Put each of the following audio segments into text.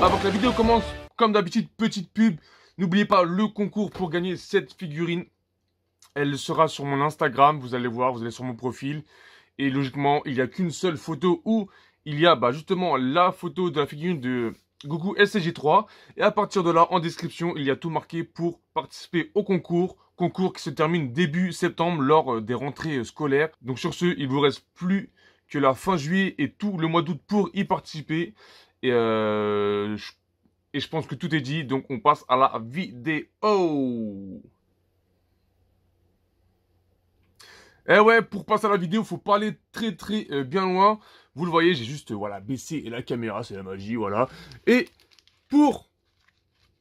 Avant que la vidéo commence, comme d'habitude, petite pub. N'oubliez pas le concours pour gagner cette figurine. Elle sera sur mon Instagram, vous allez voir, vous allez sur mon profil. Et logiquement, il n'y a qu'une seule photo où il y a justement la photo de la figurine de Goku SCG3. Et à partir de là, en description, il y a tout marqué pour participer au concours. Concours qui se termine début septembre lors des rentrées scolaires. Donc sur ce, il vous reste plus que la fin juillet et tout le mois d'août pour y participer. Et je pense que tout est dit, donc on passe à la vidéo. Eh ouais, pour passer à la vidéo, faut pas aller très bien loin. Vous le voyez, j'ai juste baissé la caméra, c'est la magie, voilà. Et pour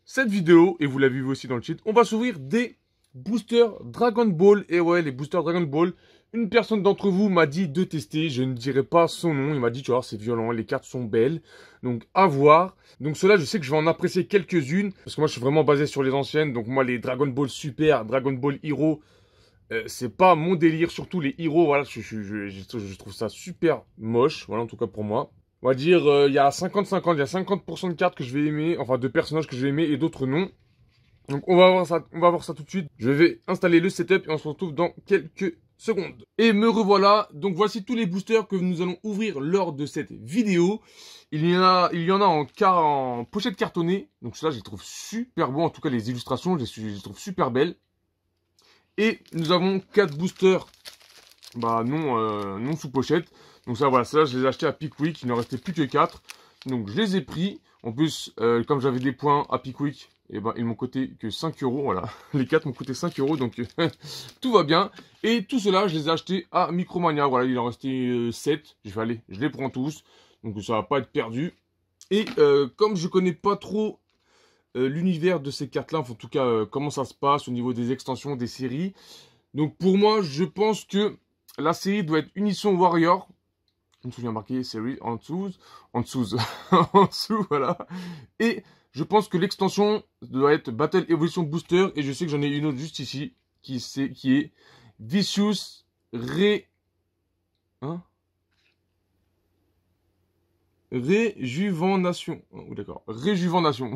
cette vidéo, et vous l'avez vu aussi dans le titre, on va s'ouvrir des boosters Dragon Ball. Et ouais, les boosters Dragon Ball. Une personne d'entre vous m'a dit de tester, je ne dirai pas son nom, il m'a dit tu vois c'est violent, les cartes sont belles, donc à voir. Donc cela je sais que je vais en apprécier quelques-unes, parce que moi je suis vraiment basé sur les anciennes, donc moi les Dragon Ball Super, Dragon Ball Hero, c'est pas mon délire, surtout les Hero, voilà, je trouve ça super moche, voilà en tout cas pour moi. On va dire il y a 50-50, il y a 50% de cartes que je vais aimer, enfin de personnages que je vais aimer et d'autres non. Donc on va voir ça tout de suite. Je vais installer le setup et on se retrouve dans quelques secondes. Et me revoilà. Donc voici tous les boosters que nous allons ouvrir lors de cette vidéo. Il y en a en pochette cartonnée. Donc cela je les trouve super beaux. En tout cas les illustrations je les trouve super belles. Et nous avons 4 boosters non sous pochette. Donc ça voilà, ça je les ai achetés à Pickwick. Il n'en restait plus que 4. Donc je les ai pris. En plus comme j'avais des points à Pickwick, et ils m'ont coûté que 5 €, voilà. Les 4 m'ont coûté 5 €, donc tout va bien. Et tout cela, je les ai achetés à Micromania. Voilà, il en restait 7. J'ai fait, allez, je les prends tous. Donc ça va pas être perdu. Et comme je connais pas trop l'univers de ces cartes-là, en tout cas, comment ça se passe au niveau des extensions, des séries. Donc pour moi, je pense que la série doit être Unisson Warrior. Je me souviens marqué série en dessous, en dessous, voilà. Et je pense que l'extension doit être Battle Evolution Booster. Et je sais que j'en ai une autre juste ici. Qui est Vicious Réjuvenation. Oh, d'accord. Réjuvenation.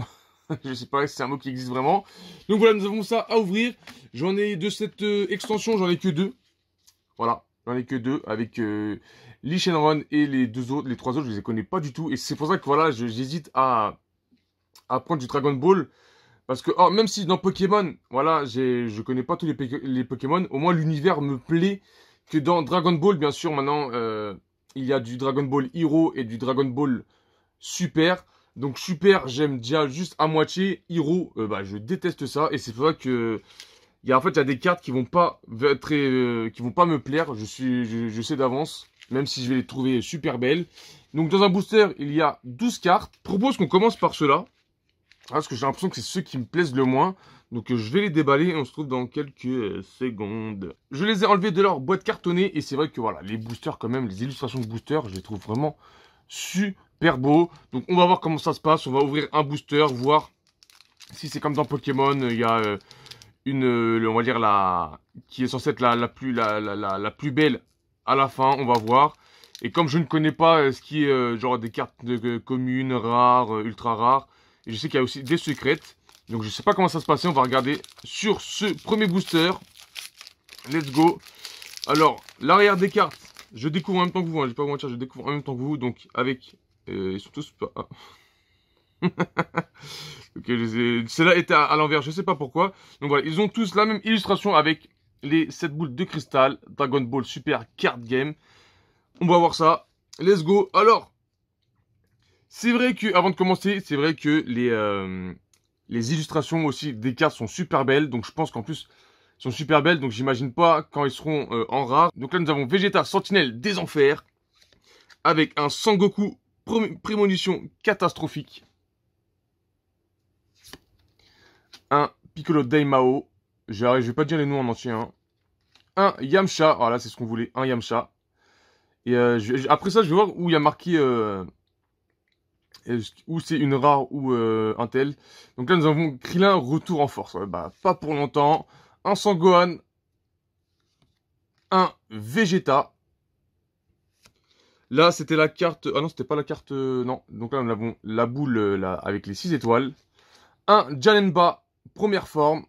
Je sais pas si c'est un mot qui existe vraiment. Donc voilà, nous avons ça à ouvrir. J'en ai de cette extension, j'en ai que 2. Voilà. J'en ai que 2 avec Lee Shenron et les 3 autres, je les connais pas du tout. Et c'est pour ça que voilà, j'hésite à prendre du Dragon Ball. Parce que, même si dans Pokémon, voilà, je connais pas tous les Pokémon, au moins l'univers me plaît. Que dans Dragon Ball, bien sûr, maintenant, il y a du Dragon Ball Hero et du Dragon Ball Super. Donc Super, j'aime déjà juste à moitié. Hero, je déteste ça. Et c'est pour ça que, il y a des cartes qui vont pas qui vont pas me plaire. Je sais d'avance, même si je vais les trouver super belles. Donc dans un booster, il y a 12 cartes. Je propose qu'on commence par ceux-là. Parce que j'ai l'impression que c'est ceux qui me plaisent le moins. Donc je vais les déballer et on se retrouve dans quelques secondes. Je les ai enlevés de leur boîte cartonnée. Et c'est vrai que voilà, les boosters quand même, les illustrations de boosters, je les trouve vraiment super beaux. Donc on va voir comment ça se passe. On va ouvrir un booster, voir si c'est comme dans Pokémon. Il y a on va dire qui est censée être la plus belle à la fin. On va voir. Et comme je ne connais pas ce qui est genre des cartes communes, rares, ultra rares. Et je sais qu'il y a aussi des secrètes. Donc je sais pas comment ça se passe. On va regarder sur ce premier booster. Let's go. Alors, l'arrière des cartes. Je découvre en même temps que vous. Je vais pas vous mentir, je découvre en même temps que vous. Donc avec... ils sont tous pas... Ok, celle-là était à l'envers. Je sais pas pourquoi. Donc voilà, ils ont tous la même illustration avec les 7 boules de cristal. Dragon Ball Super Card Game. On va voir ça. Let's go. Alors... C'est vrai que, avant de commencer, c'est vrai que les illustrations aussi des cartes sont super belles. Donc je pense qu'en plus, elles sont super belles. Donc j'imagine pas quand ils seront en rare. Donc là, nous avons Vegeta Sentinelle des Enfers. Avec un Sangoku Prémonition Catastrophique. Un Piccolo Daimao. Je vais pas dire les noms en entier. Hein. Un Yamcha. Voilà, c'est ce qu'on voulait. Un Yamcha. Et après ça, je vais voir où il y a marqué... ou c'est une rare ou un tel. Donc là nous avons Krillin retour en force. Ouais, pas pour longtemps. Un Sangohan. Un Vegeta. Là, c'était la carte... Ah non, c'était pas la carte... Non. Donc là, nous avons la boule là, avec les 6 étoiles. Un Janemba, première forme.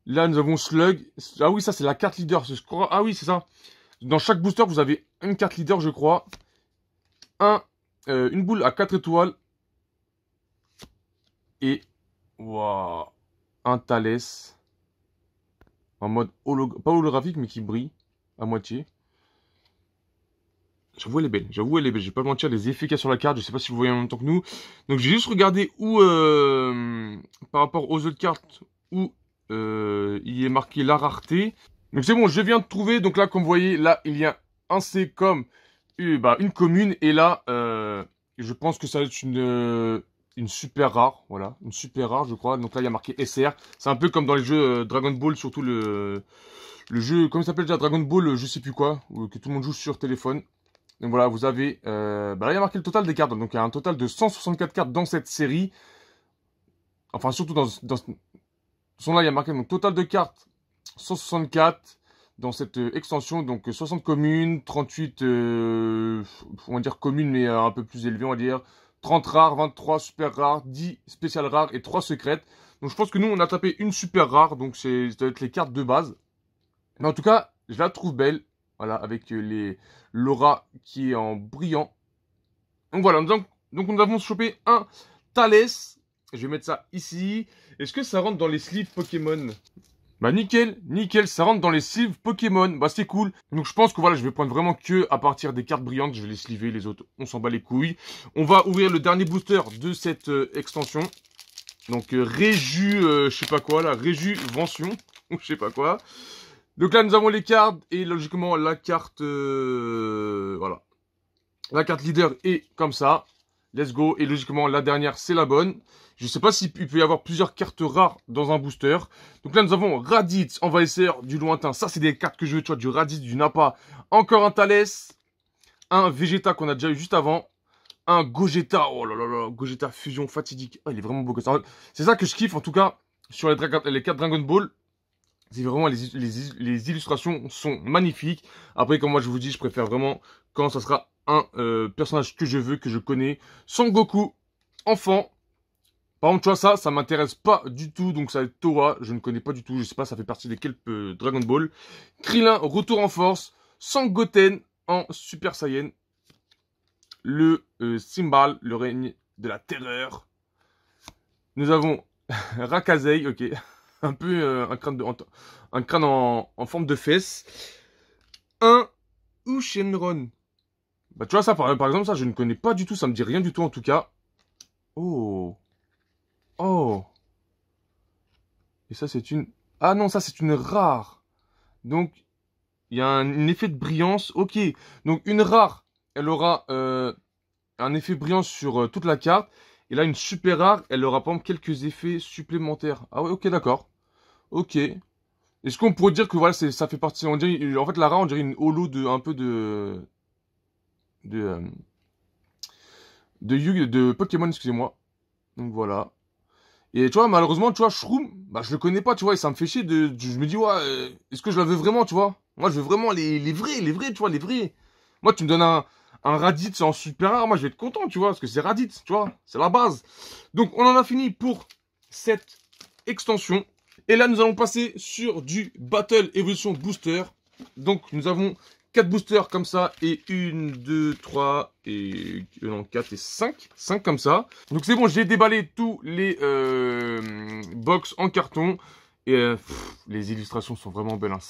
Là, nous avons Slug. Ah oui, ça, c'est la carte leader. Ah oui, c'est ça. Dans chaque booster, vous avez une carte leader, je crois. Une boule à 4 étoiles. Et... Waouh. Un Thalès. En mode pas holographique, mais qui brille. À moitié. J'avoue, elle est belle. J'avoue, elle est belle. Je vais pas mentir, les effets qu'il y a sur la carte, je sais pas si vous voyez en même temps que nous. Donc, j'ai juste regardé où, par rapport aux autres cartes, où il est marqué la rareté. Donc, c'est bon, je viens de trouver. Donc là, comme vous voyez, là, il y a un C comme une commune. Et là, je pense que ça va être une super rare. Voilà, une super rare, je crois. Donc là, il y a marqué SR. C'est un peu comme dans les jeux Dragon Ball, surtout le jeu, comment il s'appelle déjà, Dragon Ball, je sais plus quoi, que tout le monde joue sur téléphone. Donc voilà, vous avez... là, il y a marqué le total des cartes. Donc, il y a un total de 164 cartes dans cette série. Enfin, surtout dans là, il y a marqué donc total de cartes 164 dans cette extension. Donc, 60 communes, 38, on va dire communes, mais un peu plus élevées, on va dire. 30 rares, 23 super rares, 10 spéciales rares et 3 secrètes. Donc, je pense que nous, on a tapé une super rare. Donc, ça doit être les cartes de base. Mais en tout cas, je la trouve belle. Voilà, avec l'aura qui est en brillant. Donc voilà, donc nous avons chopé un Thalès. Je vais mettre ça ici. Est-ce que ça rentre dans les sleeves Pokémon? Bah nickel, nickel, ça rentre dans les sleeves Pokémon. Bah c'est cool. Donc je pense que voilà, je vais prendre vraiment que à partir des cartes brillantes. Je vais les sleever, les autres, on s'en bat les couilles. On va ouvrir le dernier booster de cette extension. Donc je sais pas quoi là, Réjuvention, ou je sais pas quoi. Donc là, nous avons les cartes et logiquement la carte, voilà. La carte leader est comme ça. Let's go. Et logiquement, la dernière, c'est la bonne. Je ne sais pas s'il peut y avoir plusieurs cartes rares dans un booster. Donc là, nous avons Raditz, Envahisseur, du lointain. Ça, c'est des cartes que je veux, tu vois, du Raditz, du Nappa. Encore un Thalès. Un Vegeta qu'on a déjà eu juste avant. Un Gogeta. Oh là là là, Gogeta Fusion fatidique. Oh, il est vraiment beau que ça. C'est ça que je kiffe, en tout cas, sur les cartes Dragon Ball. C'est vraiment, les illustrations sont magnifiques. Après, comme moi je vous dis, je préfère vraiment quand ça sera un personnage que je veux, que je connais. Son Goku, enfant. Par contre, tu vois, ça m'intéresse pas du tout. Donc ça va être Toa, je ne connais pas du tout. Je sais pas, ça fait partie des quelques Dragon Ball. Krillin, retour en force. Sangoten en Super Saiyan. Le Symbal, le règne de la terreur. Nous avons Rakazei, ok. Un peu un crâne en forme de fesse. Un Ushenron. Bah tu vois ça par exemple, ça je ne connais pas du tout, ça me dit rien du tout en tout cas. Oh. Oh. Et ça c'est une... Ah non, ça c'est une rare. Donc il y a un effet de brillance. Ok. Donc une rare, elle aura un effet brillant sur toute la carte. Et là une super rare, elle aura par exemple quelques effets supplémentaires. Ah ouais, ok, d'accord. Ok. Est-ce qu'on pourrait dire que voilà, ça fait partie, on dirait, en fait la rare on dirait une holo un peu de Pokémon, excusez-moi. Donc voilà. Et tu vois, malheureusement, tu vois, Shroom, bah je le connais pas, tu vois, et ça me fait chier je me dis, ouais, est-ce que je la veux vraiment, tu vois? Moi je veux vraiment les vrais, tu vois, les vrais. Moi tu me donnes un Raditz en super rare, moi je vais être content, tu vois, parce que c'est Raditz, tu vois, c'est la base. Donc on en a fini pour cette extension. Et là, nous allons passer sur du Battle Evolution Booster. Donc, nous avons 4 boosters comme ça. Et 1, 2, 3, et... non, 4 et 5. 5 comme ça. Donc, c'est bon, j'ai déballé tous les box en carton. Et les illustrations sont vraiment belles. Hein.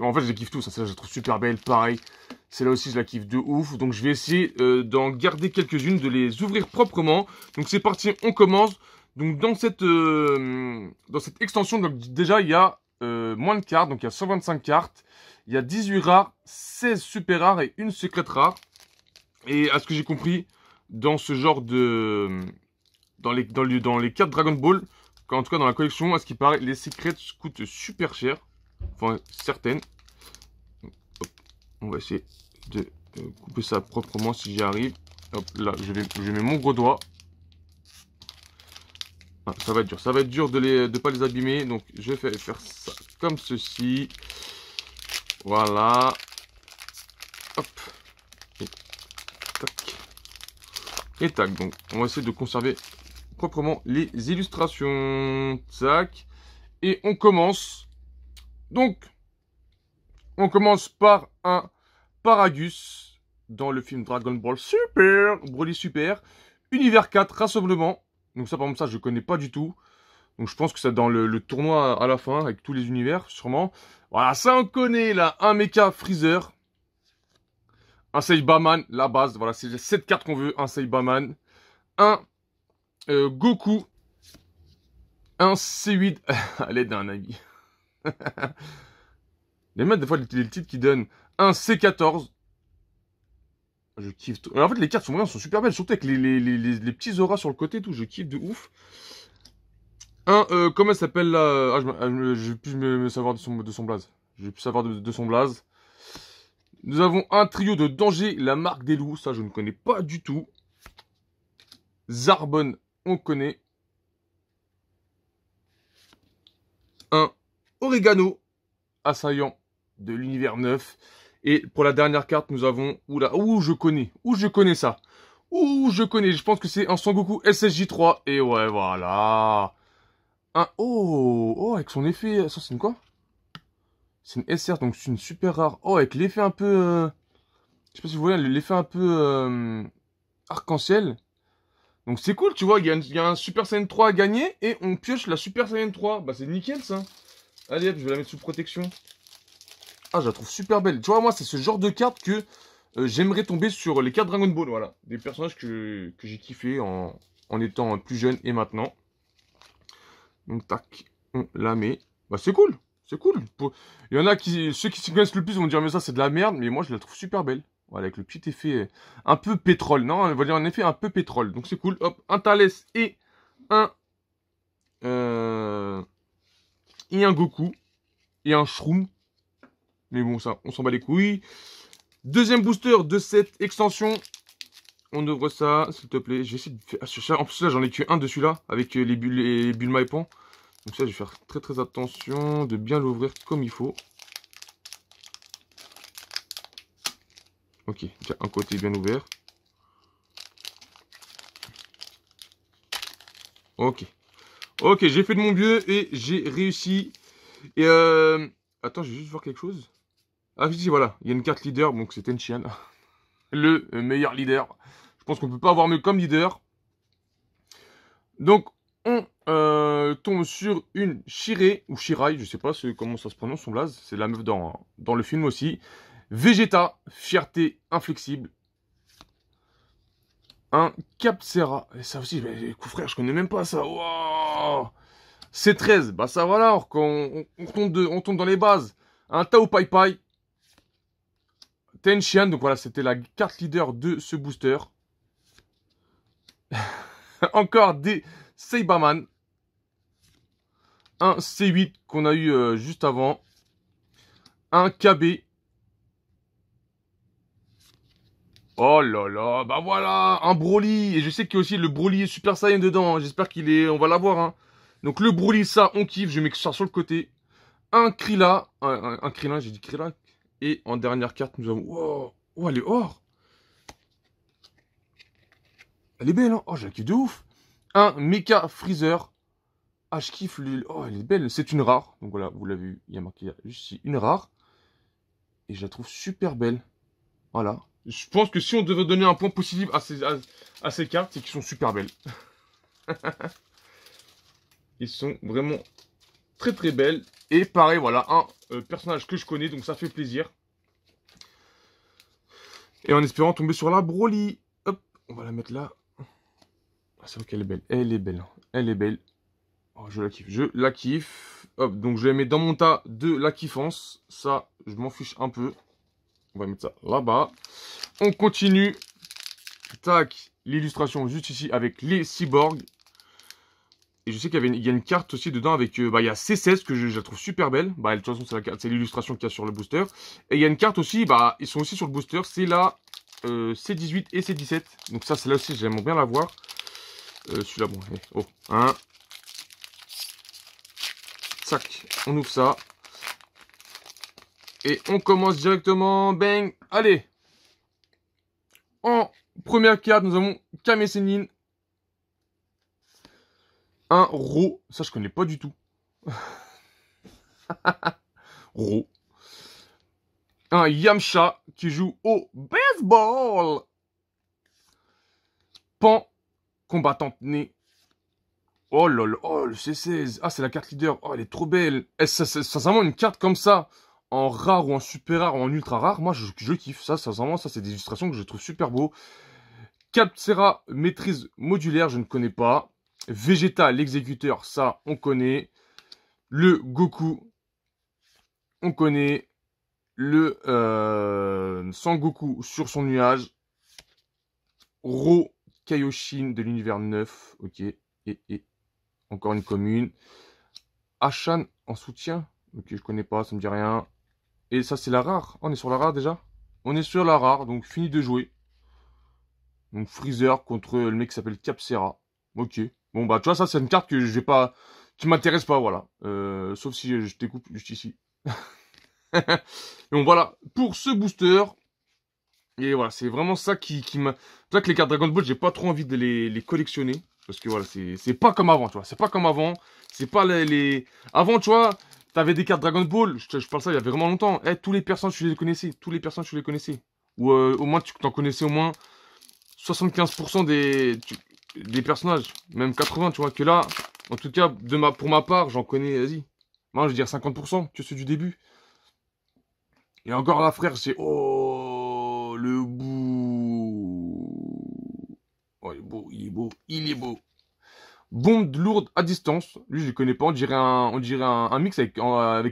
En fait, je les kiffe tous. Celle-là, je la trouve super belle. Pareil. Celle-là aussi, je la kiffe de ouf. Donc, je vais essayer d'en garder quelques-unes, de les ouvrir proprement. Donc, c'est parti, on commence. Donc dans cette extension, donc déjà il y a moins de cartes, donc il y a 125 cartes, il y a 18 rares, 16 super rares et une secrète rare. Et à ce que j'ai compris, dans ce genre de... dans les cartes Dragon Ball, en tout cas dans la collection, à ce qui paraît, les secrètes coûtent super cher. Enfin, certaines. Hop, on va essayer de couper ça proprement si j'y arrive. Hop, là, je mets mon gros doigt. Ça va être dur de pas les abîmer, donc je vais faire ça comme ceci. Voilà. Hop. Et Et tac, donc on va essayer de conserver proprement les illustrations. Tac. Et on commence. Donc, on commence par un Paragus dans le film Dragon Ball Super. Broly Super. Univers 4, Rassemblement. Donc ça, par exemple, ça, je connais pas du tout. Donc je pense que c'est dans le tournoi à la fin, avec tous les univers, sûrement. Voilà, ça on connaît, là. Un Mecha Freezer. Un Saibaman, la base. Voilà, c'est cette carte qu'on veut. Un Saibaman. Un Goku. Un C8 à l'aide d'un ami. Les mecs, des fois, les titres qui donnent un C14. Je kiffe tout. En fait, les cartes sont super belles, surtout avec les petits auras sur le côté et tout. Je kiffe de ouf. Comment elle s'appelle là? Je vais plus me savoir de son blaze. Je vais plus savoir de son blaze. Nous avons un trio de danger, la marque des loups. Ça, je ne connais pas du tout. Zarbon, on connaît. Un Oregano, assaillant de l'univers 9. Et pour la dernière carte, nous avons... Oula, je connais. Je connais ça. Je connais. Je pense que c'est un Sangoku SSJ3. Et ouais, voilà. Avec son effet... Ça, c'est une quoi? C'est une SR, donc c'est une super rare. Oh, avec l'effet un peu... Je sais pas si vous voyez, l'effet un peu... arc-en-ciel. Donc c'est cool, tu vois, il y a un Super Saiyan 3 à gagner et on pioche la Super Saiyan 3. Bah c'est nickel ça. Allez hop, je vais la mettre sous protection. Ah, je la trouve super belle. Tu vois, moi c'est ce genre de carte que j'aimerais tomber sur les cartes Dragon Ball, voilà. Des personnages que j'ai kiffé en étant plus jeune et maintenant. Donc tac, on la met. Bah c'est cool, c'est cool. Il y en a qui, ceux qui s'y connaissent le plus vont dire mais ça c'est de la merde, mais moi je la trouve super belle. Voilà, avec le petit effet un peu pétrole. Non, on va dire un effet un peu pétrole. Donc c'est cool. Hop, un Thalès et un... et un Goku. Et un Shroom. Mais bon, ça, on s'en bat les couilles. Deuxième booster de cette extension. On ouvre ça, s'il te plaît. Je vais essayer de faire... En plus, là, j'en ai que un de celui-là. Avec les bulles Maipan. Donc ça, je vais faire très très attention de bien l'ouvrir comme il faut. Ok, déjà un côté bien ouvert. Ok. Ok, j'ai fait de mon mieux et j'ai réussi. Et attends, je vais juste voir quelque chose. Ah oui, voilà, il y a une carte leader, donc c'est Tenshinhan. Le meilleur leader. Je pense qu'on peut pas avoir mieux comme leader. Donc, on tombe sur une Shirei, ou Shirai, je sais pas comment ça se prononce son blaze. C'est la meuf dans le film aussi. Vegeta, fierté inflexible. Un Capsera. Et ça aussi, coup frère, je connais même pas ça. Wow. C13, bah ça voilà, on tombe dans les bases. Un Tao Pai Pai. Tenshinhan, donc voilà, c'était la carte leader de ce booster. Encore des Saibaman. Un C8 qu'on a eu juste avant. Un KB. Oh là là, bah voilà, un Broly. Et je sais qu'il y a aussi le Broly Super Saiyan dedans. Hein. J'espère qu'il est... On va l'avoir. Hein. Donc le Broly, ça, on kiffe. Je mets ça sur le côté. Un Krillin. Un Krillin, j'ai dit Krillin. Et en dernière carte, nous avons... Wow, oh, elle est or. Elle est belle, hein. Oh, je la kiffe de ouf. Un Mecha Freezer. Ah, je kiffe. Oh, elle est belle. C'est une rare. Donc voilà, vous l'avez vu. Il y a marqué juste ici une rare. Et je la trouve super belle. Voilà. Je pense que si on devait donner un point positif à ces cartes, c'est qu'ils sont super belles. Ils sont vraiment très très belles. Et pareil, voilà, un personnage que je connais, donc ça fait plaisir. Et en espérant tomber sur la Broly. Hop, on va la mettre là. Ah, c'est vrai qu'elle est belle. Elle est belle. Elle est belle. Oh, je la kiffe. Je la kiffe. Hop, donc je la mets dans mon tas de la kiffance. Ça, je m'en fiche un peu. On va mettre ça là-bas. On continue. Tac, l'illustration juste ici avec les cyborgs. Et je sais qu'il y a une carte aussi dedans avec... il y a C16 que je la trouve super belle. Bah, de toute façon, c'est l'illustration qu'il y a sur le booster. Et il y a une carte aussi, ils sont aussi sur le booster. C'est la C18 et C17. Donc ça, celle-là aussi, j'aimerais bien la voir. Celui-là, bon, oh, hein. Tac, on ouvre ça. Et on commence directement. Bang, allez. En première carte, nous avons Kame Sennin. Un Ro. Ça, je connais pas du tout. Ro. Un Yamcha qui joue au baseball. Pan. Combattante née. Oh là là, oh le C16. Ah, c'est la carte leader. Oh, elle est trop belle. C'est sincèrement une carte comme ça, en rare ou en super rare ou en ultra rare. Moi, je kiffe ça. Sincèrement, ça, c'est des illustrations que je trouve super beau. Capsera maîtrise modulaire, je ne connais pas. Vegeta, l'exécuteur, ça, on connaît. Le Goku, on connaît. Le Sangoku sur son nuage. Ro Kaioshin de l'univers 9. Ok. Et encore une commune. Ashan en soutien. Ok, je connais pas, ça me dit rien. Et ça, c'est la rare. On est sur la rare déjà. On est sur la rare, donc fini de jouer. Donc Freezer contre le mec qui s'appelle Capsera. Ok. Bon bah tu vois, ça c'est une carte que je vais pas, qui m'intéresse pas, voilà. Sauf si je découpe juste ici. Donc voilà, pour ce booster. Et voilà, c'est vraiment ça qui m'a... C'est vrai que les cartes Dragon Ball, j'ai pas trop envie de les collectionner. Parce que voilà, c'est pas comme avant, tu vois. C'est pas comme avant. C'est pas les... Avant, tu vois, t'avais des cartes Dragon Ball. Je parle ça il y avait vraiment longtemps. Eh, tous les personnages, tu les connaissais. Tous les personnages, tu les connaissais. Ou au moins, tu t'en connaissais au moins 75% des personnages. Même 80, tu vois. Que là, en tout cas, pour ma part, j'en connais, vas-y. Moi, je veux dire 50% que ceux du début. Et encore là, frère, c'est... Oh, le bout. Oh, il est beau, il est beau, il est beau. Bombe lourde à distance. Lui, je le connais pas. On dirait un mix avec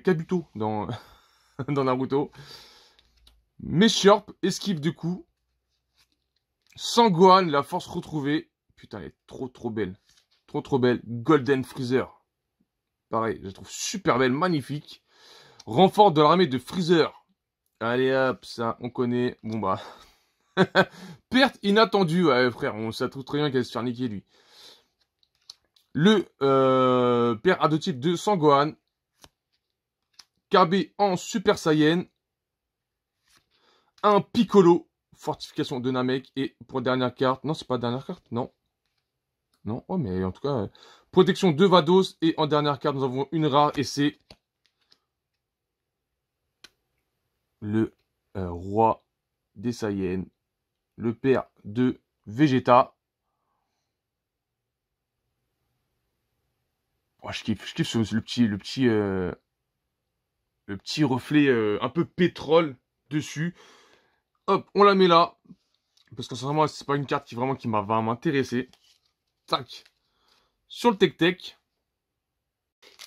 Kabuto dans, dans Naruto. Mesharp, esquive de coups. Sangohan, la force retrouvée. Putain, elle est trop belle. Trop belle. Golden Freezer. Pareil, je la trouve super belle, magnifique. Renfort de l'armée de Freezer. Allez hop, ça, on connaît. Bon bah. Perte inattendue, ouais, frère. On sait trop très bien qu'elle se fait niquer, lui. Le père adoptif de Sangohan. KB en Super Saiyan. Un Piccolo. Fortification de Namek. Et pour dernière carte. Non, c'est pas dernière carte. Non. Non. Oh, mais en tout cas. Protection de Vados. Et en dernière carte, nous avons une rare. Et c'est. Le roi des Saiyans. Le père de Vegeta. Oh, je kiffe le petit reflet un peu pétrole dessus. Hop, on la met là. Parce que sincèrement, c'est pas une carte qui vraiment va m'intéresser. Tac. Sur le Tech-Tech.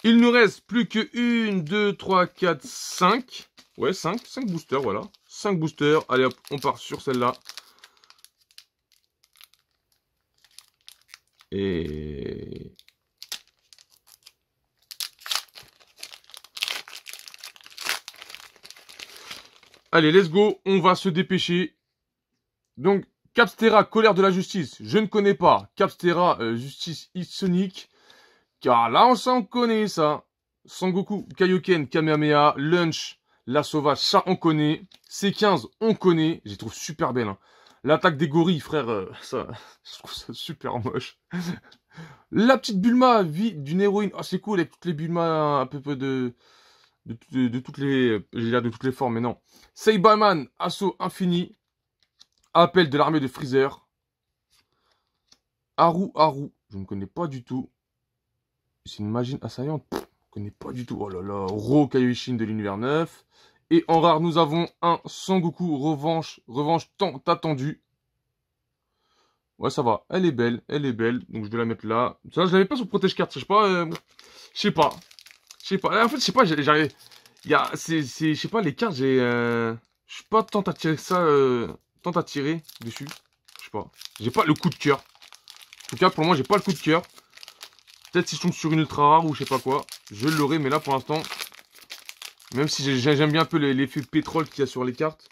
Il nous reste plus que 1, 2, 3, 4, 5. Ouais, 5 boosters, voilà. 5 boosters. Allez hop, on part sur celle-là. Et... Allez, let's go. On va se dépêcher. Donc, Capstera, colère de la justice. Je ne connais pas. Capstera, justice Sonic. Car là, on s'en connaît, ça. Sangoku, Kaioken, Kamehameha, Lunch, la sauvage, ça, on connaît. C15, on connaît. Je les trouve super belles. Hein. L'attaque des gorilles, frère, ça, je trouve ça super moche. La petite Bulma, vie d'une héroïne. Ah, c'est cool, avec toutes les Bulma, un peu de toutes les... J'ai l'air de toutes les formes, mais non. Saibaman, assaut infini. Appel de l'armée de Freezer. Haru, je ne connais pas du tout. C'est une machine assaillante. Je ne connais pas du tout. Oh là là. Ro Kaioshin de l'univers 9. Et en rare, nous avons un Sangoku revanche tant attendue. Ouais, ça va. Elle est belle. Donc, je vais la mettre là. Ça, je l'avais pas sur protège carte. Je sais pas. Je sais pas. En fait, je sais pas. J'arrive. Je sais pas, les cartes, je suis pas tant attiré que ça. Tant attiré dessus. Je sais pas. J'ai pas le coup de cœur. En tout cas, pour moi, j'ai pas le coup de cœur. Peut-être si je tombe sur une ultra rare ou je sais pas quoi, je l'aurai. Mais là, pour l'instant, même si j'aime bien un peu l'effet pétrole qu'il y a sur les cartes.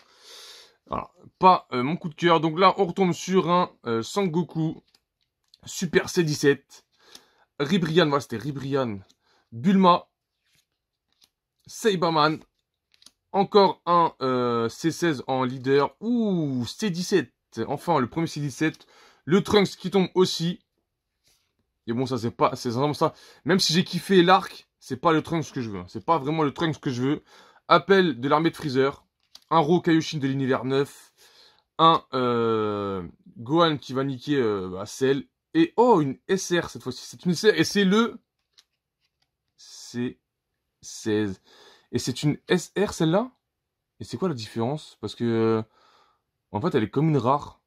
Voilà, pas mon coup de cœur. Donc là, on retombe sur un Sangoku Super C17. Ribrian, voilà, c'était Ribrian. Bulma. Saibaman. Encore un C16 en leader. Ouh, C17. Enfin, le premier C17. Le Trunks qui tombe aussi. Et bon, ça, c'est vraiment ça. Même si j'ai kiffé l'arc, c'est pas le Trunks que je veux. C'est pas vraiment le Trunks que je veux. Appel de l'armée de Freezer. Un Ro Kaioshin de l'univers 9. Un Gohan qui va niquer Cell. Et oh, une SR cette fois-ci. C'est une SR et c'est le C16. Et c'est une SR celle-là. Et c'est quoi la différence? Parce que en fait, elle est comme une rare.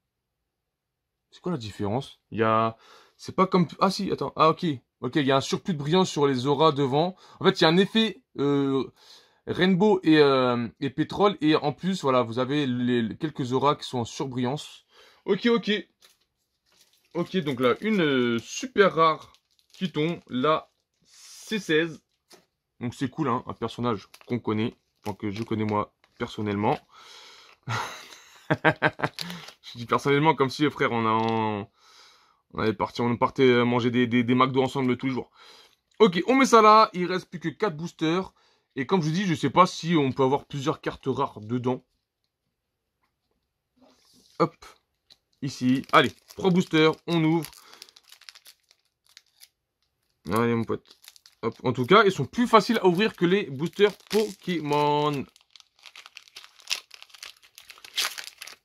C'est quoi la différence? Il y a... C'est pas comme... Ah si, attends. Ah ok. Ok, il y a un surplus de brillance sur les auras devant. En fait, il y a un effet Rainbow et pétrole. Et en plus, voilà, vous avez quelques auras qui sont en surbrillance. Ok, ok. Ok, donc là, une super rare qui tombe. La C16. Donc c'est cool, hein, un personnage qu'on connaît. Donc que je connais moi, personnellement. Je dis personnellement comme si, frère, on partait manger des McDo ensemble tous les jours. Ok, on met ça là. Il reste plus que 4 boosters. Et comme je vous dis, je sais pas si on peut avoir plusieurs cartes rares dedans. Hop. Ici. Allez, 3 boosters. On ouvre. Allez, mon pote. Hop. En tout cas, ils sont plus faciles à ouvrir que les boosters Pokémon.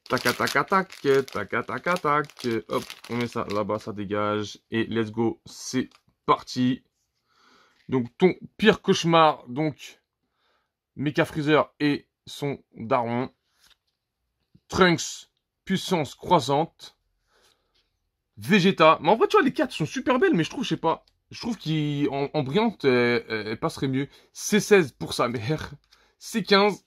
Tac, tac, tac, tac, tac, tac, tac. Hop, on met ça là-bas, ça dégage. Et let's go, c'est parti. Donc, ton pire cauchemar, donc, Mecha Freezer et son daron. Trunks, puissance croissante. Vegeta. Mais en vrai, tu vois, les cartes sont super belles, mais je trouve, je sais pas. Je trouve qu'en brillante, elle passerait mieux. C16 pour sa mère. C15,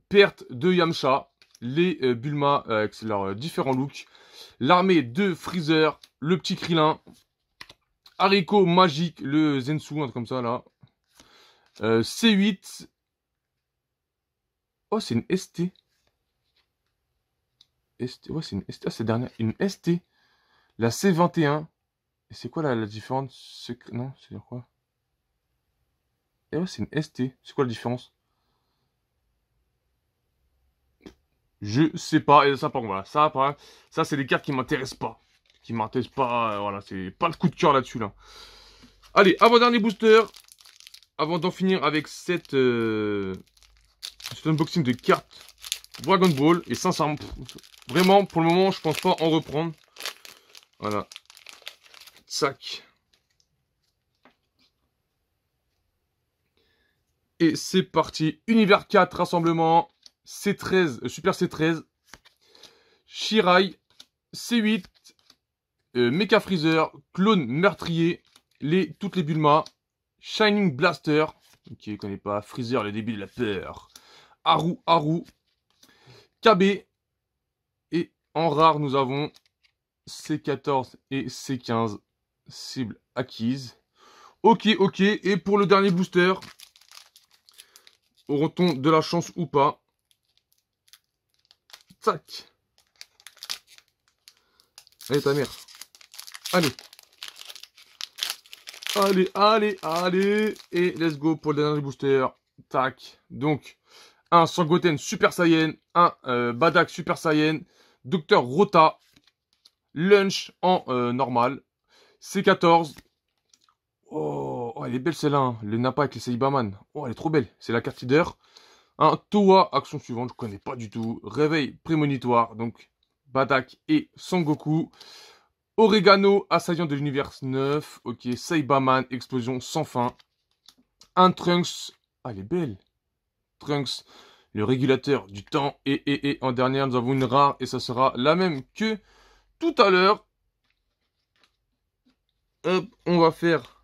perte de Yamcha. Les Bulma avec leurs différents looks. L'armée de Freezer, le petit Krillin. Haricot magique, le Zensu, un truc comme ça là. C8. Oh, c'est une ST. ST. Ouais, c'est une ST. Ah, c'est dernière. Une ST. La C21. Et c'est quoi la différence? Non, c'est dire quoi? Et ouais, c'est une ST. C'est quoi la différence? Je sais pas. Et ça, par contre, voilà. Ça c'est des cartes qui m'intéressent pas. Qui m'intéressent pas. Voilà, c'est pas le coup de cœur là-dessus, là. Allez, avant-dernier booster. Avant d'en finir avec cet unboxing de cartes Dragon Ball. Et sincèrement, vraiment, pour le moment, je pense pas en reprendre. Voilà. Sac. Et c'est parti. Univers 4, rassemblement. C13, Super C13. Shirai. C8. Mecha Freezer. Clone meurtrier. Toutes les Bulma. Shining Blaster. Qui ne connaît pas. Freezer, le début de la peur. Haru. KB. Et en rare, nous avons C14 et C15. Cible acquise. Ok. Et pour le dernier booster, aura-t-on de la chance ou pas? Tac. Allez, ta mère. Allez. Et let's go pour le dernier booster. Tac. Donc, un Sangoten Super Saiyan. Un Badak Super Saiyan. Docteur Rota. Lunch en normal. C14. Oh, elle est belle celle-là. Hein. Le Nappa avec les Saibaman. Oh, elle est trop belle. C'est la carte leader. Un Towa, action suivante, je connais pas du tout. Réveil prémonitoire, donc Badak et Sangoku. Oregano, assaillant de l'univers 9. Ok, Saibaman, explosion sans fin. Un Trunks. Ah, elle est belle. Trunks, le régulateur du temps. Et en dernière, nous avons une rare. Et ça sera la même que tout à l'heure. Hop, on va faire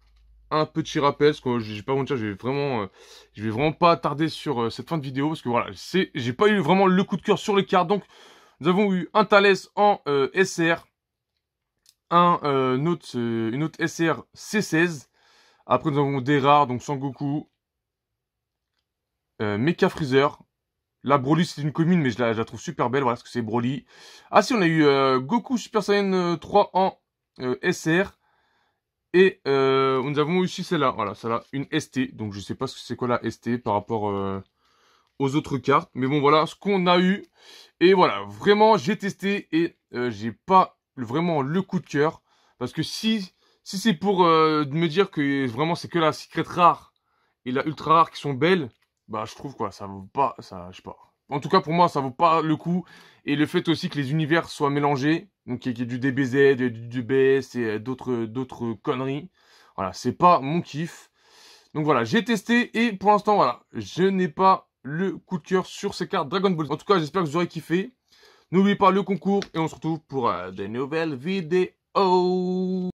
un petit rappel, parce que je vais pas vous mentir, je vais vraiment pas tarder sur cette fin de vidéo, parce que voilà, j'ai pas eu vraiment le coup de cœur sur les cartes. Donc, nous avons eu un Thales en SR, une autre SR C16. Après, nous avons des rares, donc Sangoku, Mecha Freezer. La Broly, c'est une commune, mais je la trouve super belle, voilà, parce que c'est Broly. Ah si, on a eu Goku Super Saiyan 3 en SR. Et nous avons aussi celle-là, voilà, celle-là, une ST. Donc je sais pas ce que c'est quoi la ST par rapport aux autres cartes. Mais bon, voilà ce qu'on a eu. Et voilà, vraiment, j'ai testé et j'ai pas vraiment le coup de cœur. Parce que si c'est pour me dire que vraiment c'est que la secret rare et la ultra rare qui sont belles, bah je trouve quoi, ça vaut pas, ça, je sais pas. En tout cas pour moi ça vaut pas le coup. Et le fait aussi que les univers soient mélangés, donc qu'il y ait du DBZ, du DBS et d'autres conneries. Voilà, c'est pas mon kiff. Donc voilà, j'ai testé et pour l'instant voilà, je n'ai pas le coup de cœur sur ces cartes Dragon Ball. En tout cas, j'espère que vous aurez kiffé. N'oubliez pas le concours et on se retrouve pour de nouvelles vidéos.